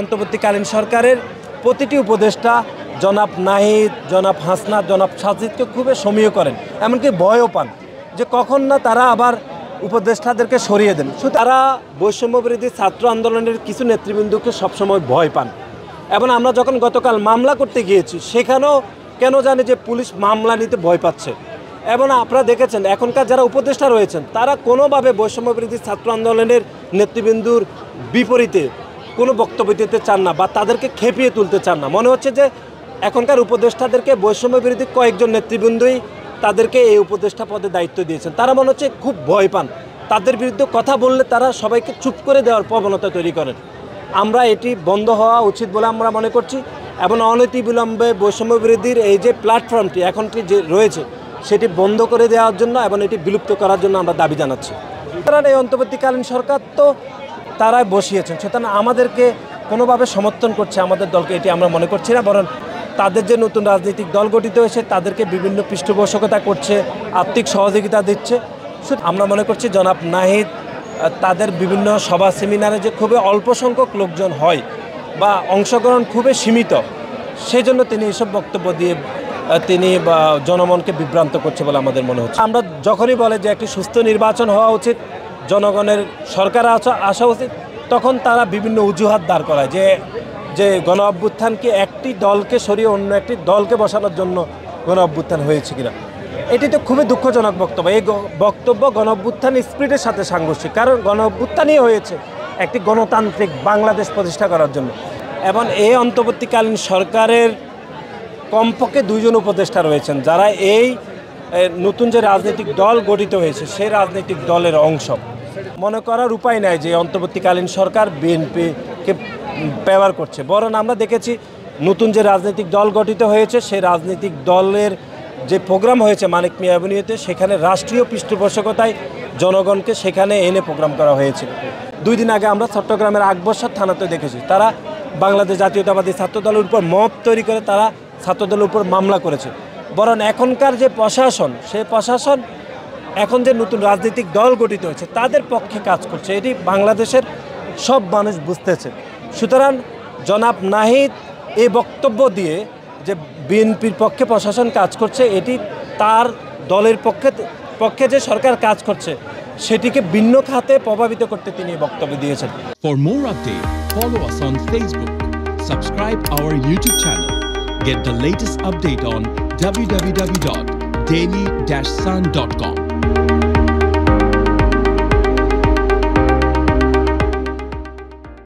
অন্তর্বর্তীকালীন সরকারের প্রতিটি উপদেষ্টা জনাব নাহিদ, জনাব হাসনাত, জনাব সাজিদকে খুবই সমীহ করেন, এমনকি ভয়ও পান যে কখন না তারা আবার উপদেষ্টাদেরকে সরিয়ে দেন। তারা বৈষম্যবিরোধী ছাত্র আন্দোলনের কিছু নেতৃবৃন্দকে সবসময় ভয় পান। এবং আমরা যখন গতকাল মামলা করতে গিয়েছি সেখানেও কেন জানি যে পুলিশ মামলা নিতে ভয় পাচ্ছে। এবং আপনারা দেখেছেন এখনকার যারা উপদেষ্টা রয়েছেন তারা কোনোভাবে বৈষম্যবিরোধী ছাত্র আন্দোলনের নেতৃবৃন্দুর বিপরীতে কোনো বক্তব্য দিতে চান না বা তাদেরকে খেপিয়ে তুলতে চান না। মনে হচ্ছে যে এখনকার উপদেষ্টাদেরকে বৈষম্য বিরোধী কয়েকজন নেতৃবৃন্দই তাদেরকে এই উপদেষ্টা পদে দায়িত্ব দিয়েছেন। তারা মনে হচ্ছে খুব ভয় পান, তাদের বিরুদ্ধে কথা বললে তারা সবাইকে চুপ করে দেওয়ার প্রবণতা তৈরি করেন। আমরা এটি বন্ধ হওয়া উচিত বলে আমরা মনে করছি এবং অনতিবিলম্বে বৈষম্য বিরোধীর এই যে প্ল্যাটফর্মটি এখনটি যে রয়েছে সেটি বন্ধ করে দেওয়ার জন্য এবং এটি বিলুপ্ত করার জন্য আমরা দাবি জানাচ্ছি। কারণ এই অন্তর্বর্তীকালীন সরকার তো তারাই বসিয়েছেন, সুতরাং আমাদেরকে কোনোভাবে সমর্থন করছে আমাদের দলকে এটি আমরা মনে করছি না, বরং তাদের যে নতুন রাজনৈতিক দল গঠিত হয়েছে তাদেরকে বিভিন্ন পৃষ্ঠপোষকতা করছে, আর্থিক সহযোগিতা দিচ্ছে। আমরা মনে করছি জনাব নাহিদ তাদের বিভিন্ন সভা সেমিনারে যে খুবই অল্প সংখ্যক লোকজন হয় বা অংশগ্রহণ খুবই সীমিত, সেই জন্য তিনি এসব বক্তব্য দিয়ে তিনি জনমনকে বিভ্রান্ত করছে বলে আমাদের মনে হচ্ছে। আমরা যখনই বলে যে একটি সুস্থ নির্বাচন হওয়া উচিত, জনগণের সরকার আসা উচিত, তখন তারা বিভিন্ন অজুহাত দাঁড় করায় যে গণ অভ্যুত্থানকে একটি দলকে সরিয়ে অন্য একটি দলকে বসানোর জন্য গণ অভ্যুত্থান হয়েছে কিনা। এটি তো খুবই দুঃখজনক বক্তব্য। এই বক্তব্য গণ অভ্যুত্থান স্পিরিটের সাথে সাংঘর্ষিক, কারণ গণ অভ্যুত্থানই হয়েছে একটি গণতান্ত্রিক বাংলাদেশ প্রতিষ্ঠা করার জন্য। এবং এই অন্তর্বর্তীকালীন সরকারের কমপক্ষে দুইজন উপদেষ্টা রয়েছেন যারা এই নতুন যে রাজনৈতিক দল গঠিত হয়েছে সেই রাজনৈতিক দলের অংশ। মনে করার উপায় নাই যে অন্তর্বর্তীকালীন সরকার বিএনপিকে ব্যবহার করছে, বরং আমরা দেখেছি নতুন যে রাজনৈতিক দল গঠিত হয়েছে সেই রাজনৈতিক দলের যে প্রোগ্রাম হয়েছে মানিক মিয়া এভিনিউতে, সেখানে রাষ্ট্রীয় পৃষ্ঠপোষকতায় জনগণকে সেখানে এনে প্রোগ্রাম করা হয়েছিল। 2 দিন আগে আমরা চট্টগ্রামের আকবরসাদ থানাতে দেখেছি তারা বাংলাদেশ জাতীয়তাবাদী ছাত্র দলের উপর মব তৈরি করে তারা ছাত্রদলের উপর মামলা করেছে। বরং এখনকার যে প্রশাসন, সেই প্রশাসন এখন যে নতুন রাজনৈতিক দল গঠিত হয়েছে তাদের পক্ষে কাজ করছে, এটি বাংলাদেশের সব মানুষ বুঝতেছে। সুতরাং জনাব নাহিদ এই বক্তব্য দিয়ে যে বিএনপির পক্ষে প্রশাসন কাজ করছে, এটি তার দলের পক্ষে যে সরকার কাজ করছে সেটিকে ভিন্ন খাতে প্রভাবিত করতে তিনি বক্তব্য দিয়েছেন। For more updates, follow us on Facebook, subscribe our YouTube channel, get the latest update on www.daily-sun.com.